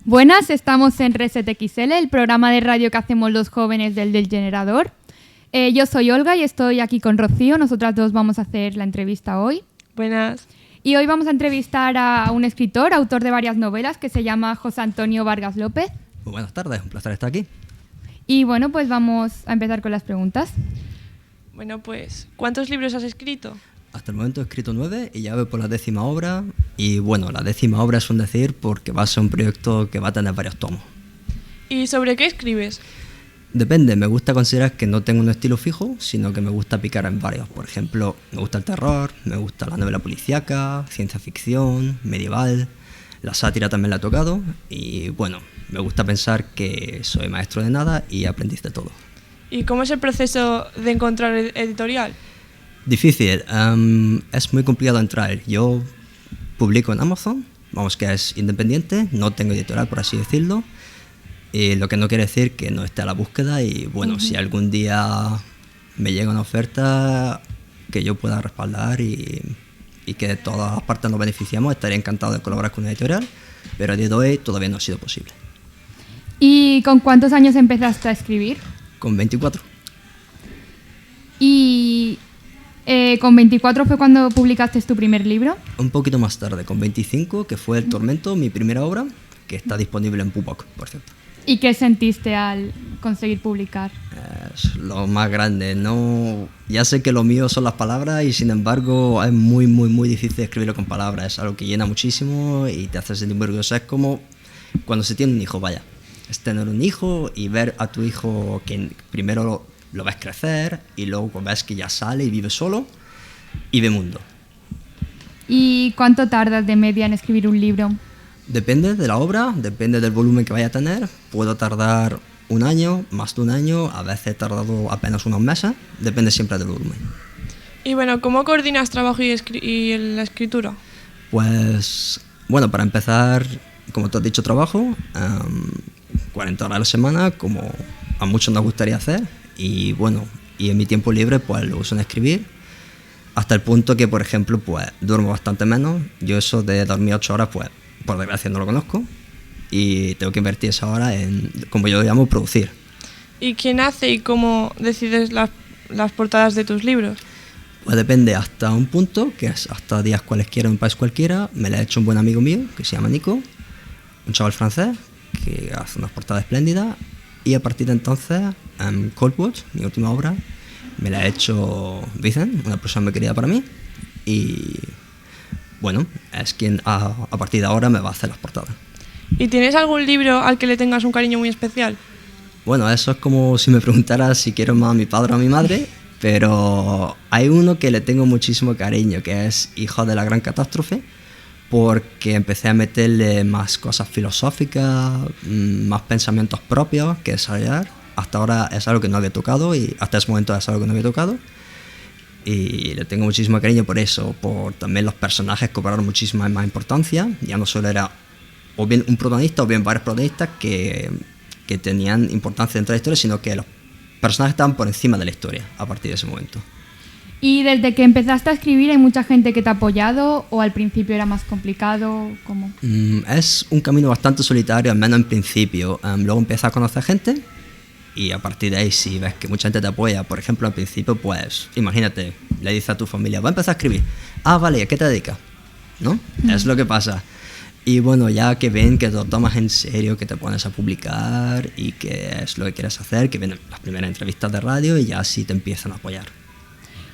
Buenas, estamos en Reset XL, el programa de radio que hacemos los jóvenes del Generador. Yo soy Olga y estoy aquí con Rocío. Nosotras dos vamos a hacer la entrevista hoy. Buenas. Y hoy vamos a entrevistar a un escritor, autor de varias novelas, que se llama José Antonio Vargas López. Muy buenas tardes, un placer estar aquí. Y bueno, pues vamos a empezar con las preguntas. Bueno, pues, ¿cuántos libros has escrito? Hasta el momento he escrito 9 y ya voy por la 10ª obra. Y bueno, la 10ª obra es un decir porque va a ser un proyecto que va a tener varios tomos. ¿Y sobre qué escribes? Depende, me gusta considerar que no tengo un estilo fijo, sino que me gusta picar en varios. Por ejemplo, me gusta el terror, me gusta la novela policíaca, ciencia ficción, medieval, la sátira también la he tocado. Y bueno, me gusta pensar que soy maestro de nada y aprendiz de todo. ¿Y cómo es el proceso de encontrar editorial? Difícil, es muy complicado entrar. Yo publico en Amazon, vamos, que es independiente, no tengo editorial por así decirlo, y lo que no quiere decir que no esté a la búsqueda y bueno, si algún día me llega una oferta que yo pueda respaldar y que de todas las partes nos beneficiamos, estaría encantado de colaborar con una editorial, pero a día de hoy todavía no ha sido posible. ¿Y con cuántos años empezaste a escribir? Con 24. ¿Y con 24 fue cuando publicaste tu primer libro? Un poquito más tarde, con 25, que fue El Tormento, mi primera obra, que está disponible en Pupok, por cierto. ¿Y qué sentiste al conseguir publicar? Es lo más grande, no. Ya sé que lo mío son las palabras y sin embargo es muy difícil escribirlo con palabras. Es algo que llena muchísimo y te hace sentir muy orgulloso. Es como cuando se tiene un hijo, vaya. Es tener un hijo y ver a tu hijo que primero lo ves crecer y luego ves que ya sale y vive solo y ve mundo. ¿Y cuánto tardas de media en escribir un libro? Depende de la obra, depende del volumen que vaya a tener. Puedo tardar un año, más de un año, a veces he tardado apenas unos meses, depende siempre del volumen. Y bueno, ¿cómo coordinas trabajo y la escritura? Pues, bueno, para empezar, como tú has dicho, trabajo 40 horas a la semana, como a muchos nos gustaría hacer, y bueno, y en mi tiempo libre pues lo uso en escribir, hasta el punto que, por ejemplo, pues duermo bastante menos. Yo eso de dormir 8 horas, pues por desgracia no lo conozco, y tengo que invertir esa hora en, como yo lo llamo, producir. ¿Y quién hace y cómo decides las portadas de tus libros? Pues depende, hasta un punto, que es hasta días cualesquiera, un país cualquiera, me la ha hecho un buen amigo mío, que se llama Nico, un chaval francés, que hace unas portadas espléndidas, y a partir de entonces, en Coldwatch, mi última obra, me la ha hecho Vicent, una persona muy querida para mí, y bueno, es quien a partir de ahora me va a hacer las portadas. ¿Y tienes algún libro al que le tengas un cariño muy especial? Bueno, eso es como si me preguntaras si quiero más a mi padre o a mi madre, pero hay uno que le tengo muchísimo cariño, que es Hijo de la Gran Catástrofe, porque empecé a meterle más cosas filosóficas, más pensamientos propios que desarrollar. Hasta ahora es algo que no había tocado y hasta ese momento es algo que no había tocado. Y le tengo muchísimo cariño por eso, por también los personajes cobraron muchísima más importancia. Ya no solo era o bien un protagonista o bien varios protagonistas que tenían importancia dentro de la historia, sino que los personajes estaban por encima de la historia a partir de ese momento. ¿Y desde que empezaste a escribir hay mucha gente que te ha apoyado o al principio era más complicado? ¿Cómo? Es un camino bastante solitario, al menos en principio. Luego empiezas a conocer gente y a partir de ahí, si ves que mucha gente te apoya, por ejemplo, al principio, pues imagínate, le dices a tu familia, va a empezar a escribir. Ah, vale, ¿a qué te dedicas? ¿No? Es lo que pasa. Y bueno, ya que ven que te lo tomas en serio, que te pones a publicar y que es lo que quieres hacer, que vienen las primeras entrevistas de radio y ya así te empiezan a apoyar.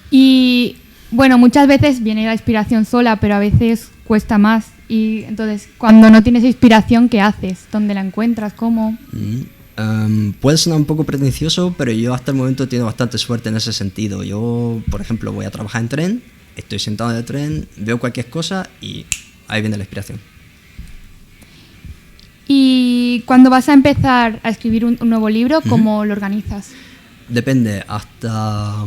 Y bueno, muchas veces viene la inspiración sola, pero a veces cuesta más. Y entonces, cuando no tienes inspiración, ¿qué haces? ¿Dónde la encuentras? ¿Cómo? Puede sonar un poco pretencioso, pero yo hasta el momento he tenido bastante suerte en ese sentido. Yo, por ejemplo, voy a trabajar en tren, estoy sentado en el tren, veo cualquier cosa y ahí viene la inspiración. Y cuando vas a empezar a escribir un nuevo libro, ¿cómo lo organizas? Depende, hasta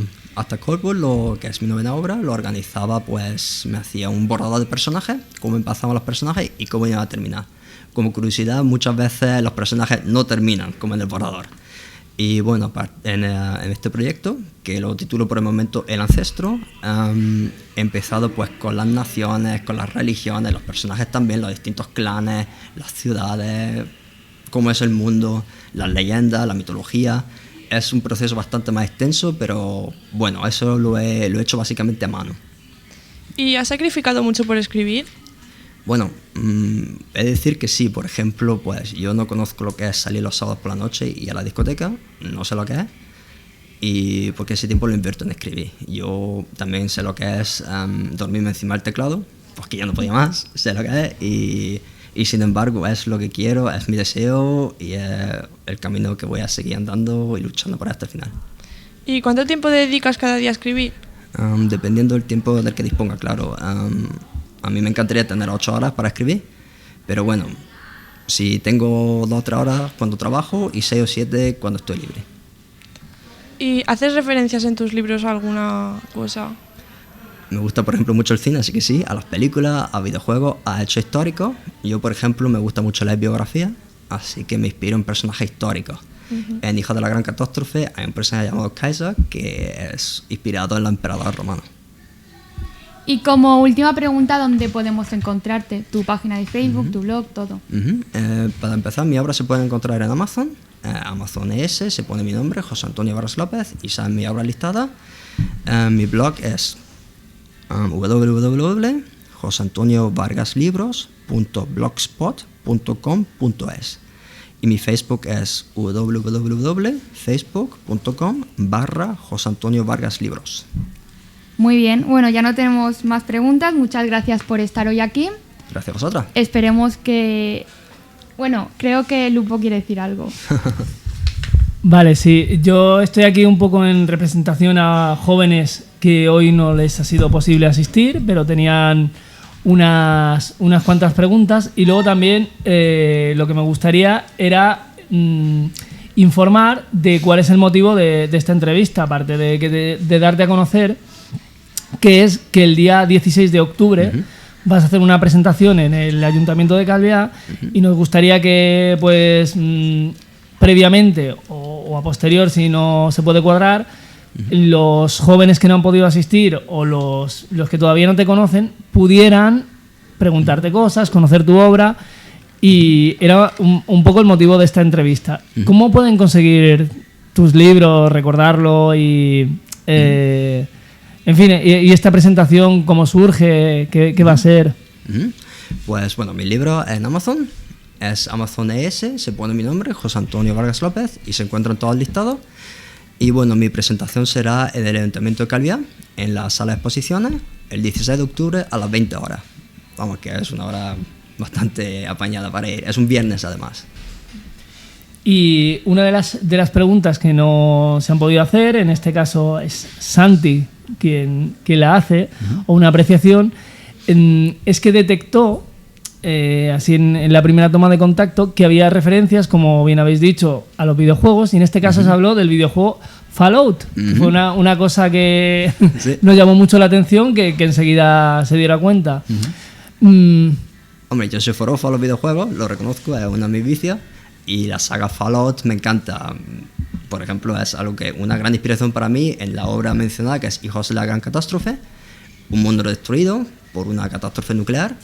Coldwatch, lo que es mi novena obra, lo organizaba, pues me hacía un borrador de personajes, cómo empezaban los personajes y cómo iban a terminar. Como curiosidad, muchas veces los personajes no terminan como en el borrador. Y bueno, en este proyecto, que lo titulo por el momento El Ancestro, he empezado pues con las naciones, con las religiones, los personajes también, los distintos clanes, las ciudades, cómo es el mundo, las leyendas, la mitología. Es un proceso bastante más extenso, pero bueno, eso lo he hecho básicamente a mano. ¿Y has sacrificado mucho por escribir? Bueno, he de decir que sí. Por ejemplo, pues yo no conozco lo que es salir los sábados por la noche y a la discoteca, no sé lo que es, y porque ese tiempo lo invierto en escribir. Yo también sé lo que es dormirme encima del teclado, porque ya no podía más, sé lo que es, y sin embargo es lo que quiero, es mi deseo y es el camino que voy a seguir andando y luchando por hasta el final. ¿Y cuánto tiempo dedicas cada día a escribir? Dependiendo del tiempo del que disponga, claro. A mí me encantaría tener 8 horas para escribir, pero bueno, si tengo 2 o 3 horas cuando trabajo y 6 o 7 cuando estoy libre. ¿Y haces referencias en tus libros a alguna cosa? Me gusta, por ejemplo, mucho el cine, así que sí, a las películas, a videojuegos, a hechos históricos. Yo, por ejemplo, me gusta mucho leer biografías, así que me inspiro en personajes históricos. En Hijo de la Gran Catástrofe hay un personaje llamado Kaiser que es inspirado en los emperadores romanos. Y como última pregunta, ¿dónde podemos encontrarte? Tu página de Facebook, tu blog, todo. Para empezar, mi obra se puede encontrar en Amazon. Amazon ES, se pone mi nombre, José Antonio Vargas López, y sale mi obra listada. Mi blog es www.joseantoniovargaslibros.blogspot.com.es y mi Facebook es www.facebook.com/José Antonio Vargas Libros. Muy bien, bueno, ya no tenemos más preguntas. Muchas gracias por estar hoy aquí. Gracias a vosotras. Esperemos que... Bueno, creo que Lupo quiere decir algo. Vale, sí. Yo estoy aquí un poco en representación a jóvenes que hoy no les ha sido posible asistir, pero tenían unas cuantas preguntas. Y luego también lo que me gustaría era informar de cuál es el motivo de esta entrevista, aparte de darte a conocer, que es que el día 16 de octubre vas a hacer una presentación en el Ayuntamiento de Calviá y nos gustaría que, pues, previamente o a posterior, si no se puede cuadrar, los jóvenes que no han podido asistir o los que todavía no te conocen pudieran preguntarte cosas, conocer tu obra, y era un poco el motivo de esta entrevista. ¿Cómo pueden conseguir tus libros, recordarlo y... En fin, y esta presentación, ¿cómo surge? ¿Qué va a ser? Pues bueno, mi libro en Amazon es Amazon ES, se pone mi nombre, José Antonio Vargas López, y se encuentran todos listados. Y bueno, mi presentación será en el Ayuntamiento de Calviá, en la sala de exposiciones, el 16 de octubre a las 20 horas. Vamos, que es una hora bastante apañada para ir. Es un viernes, además. Y una de las preguntas que no se han podido hacer, en este caso es Santi quien la hace, o una apreciación, es que detectó, así en la primera toma de contacto, que había referencias, como bien habéis dicho, a los videojuegos, y en este caso se habló del videojuego Fallout, que fue una cosa que sí. Nos llamó mucho la atención, que enseguida se diera cuenta. Hombre, yo soy forofo a los videojuegos, lo reconozco, es uno de mis vicios, y la saga Fallout me encanta. Por ejemplo, es algo que una gran inspiración para mí en la obra mencionada, que es Hijos de la Gran Catástrofe, un mundo destruido por una catástrofe nuclear.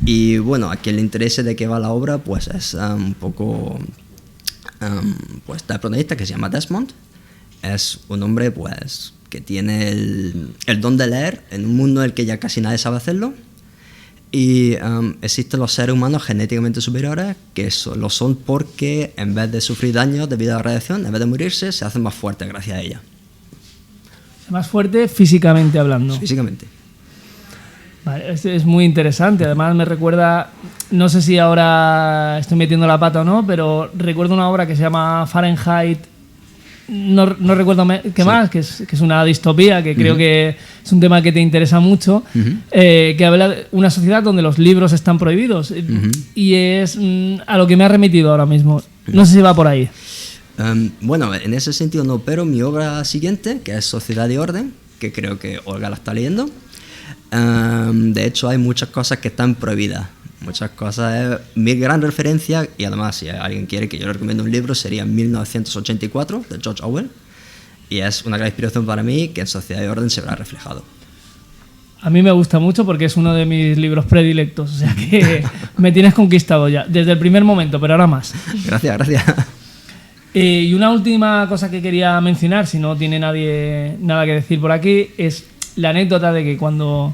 Y bueno, a quien le interese de qué va la obra, pues es un poco... pues está el protagonista, que se llama Desmond. Es un hombre pues que tiene el don de leer en un mundo en el que ya casi nadie sabe hacerlo. Y existen los seres humanos genéticamente superiores que lo son porque en vez de sufrir daños debido a la radiación, en vez de morirse, se hacen más fuertes gracias a ella. Más fuerte físicamente hablando. Físicamente. Vale, es muy interesante. Además me recuerda, no sé si ahora estoy metiendo la pata o no, pero recuerdo una obra que se llama Fahrenheit, no recuerdo qué más, que es una distopía, que creo que es un tema que te interesa mucho, que habla de una sociedad donde los libros están prohibidos, y es a lo que me ha remitido ahora mismo. No sé si va por ahí. Bueno, en ese sentido no, pero mi obra siguiente, que es Sociedad y Orden, que creo que Olga la está leyendo, de hecho hay muchas cosas que están prohibidas. muchas cosas. Mi gran referencia, y además si alguien quiere que yo le recomiende un libro, sería 1984 de George Orwell, y es una gran inspiración para mí que en Sociedad y Orden se verá reflejado. A mí me gusta mucho porque es uno de mis libros predilectos, o sea que me tienes conquistado ya, desde el primer momento, pero ahora más. Gracias. Y una última cosa que quería mencionar, si no tiene nadie nada que decir por aquí, es la anécdota de que cuando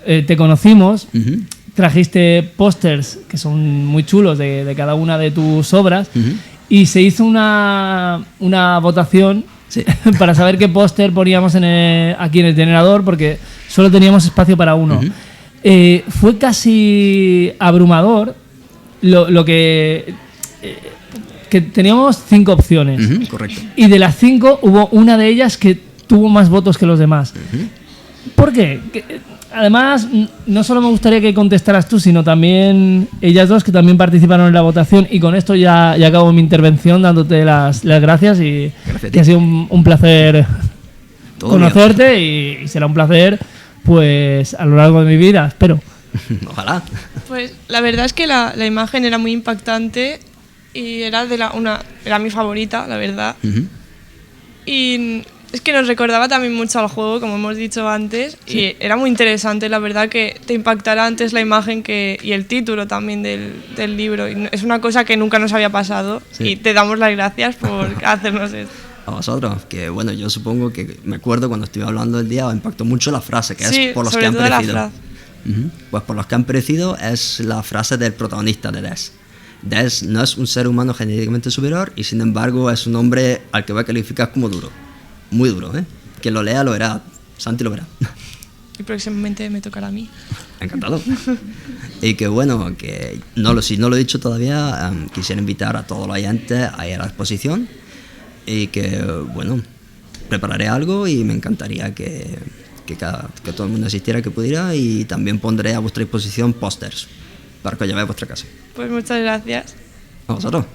te conocimos, trajiste pósters que son muy chulos de cada una de tus obras, y se hizo una votación para saber qué póster poníamos aquí en el generador, porque solo teníamos espacio para uno. Fue casi abrumador lo que teníamos 5 opciones. Correcto. Y de las 5 hubo una de ellas que tuvo más votos que los demás. ¿Por qué? Además, no solo me gustaría que contestaras tú, sino también ellas dos que también participaron en la votación. Y con esto ya acabo mi intervención dándote las gracias y que ha sido un placer conocerte y será un placer pues a lo largo de mi vida, espero. Ojalá. Pues la verdad es que la imagen era muy impactante y era era mi favorita, la verdad. Y es que nos recordaba también mucho al juego, como hemos dicho antes, y era muy interesante, la verdad, que te impactara antes la imagen y el título también del libro. Y es una cosa que nunca nos había pasado y te damos las gracias por hacernos esto. A vosotros, que bueno, yo supongo que me acuerdo cuando estuve hablando del día, impactó mucho la frase, que es por los que han perecido. Pues por los que han perecido es la frase del protagonista de Des. Des no es un ser humano genéticamente superior y sin embargo es un hombre al que voy a calificar como duro. Muy duro, ¿eh? Quien lo lea lo verá. Santi lo verá. Y próximamente me tocará a mí. Encantado. Y que bueno, que si no lo he dicho todavía, quisiera invitar a todos los oyentes a ir a la exposición y que bueno, prepararé algo y me encantaría que todo el mundo asistiera, que pudiera, y también pondré a vuestra disposición pósters para que os llevéis a vuestra casa. Pues muchas gracias. A vosotros.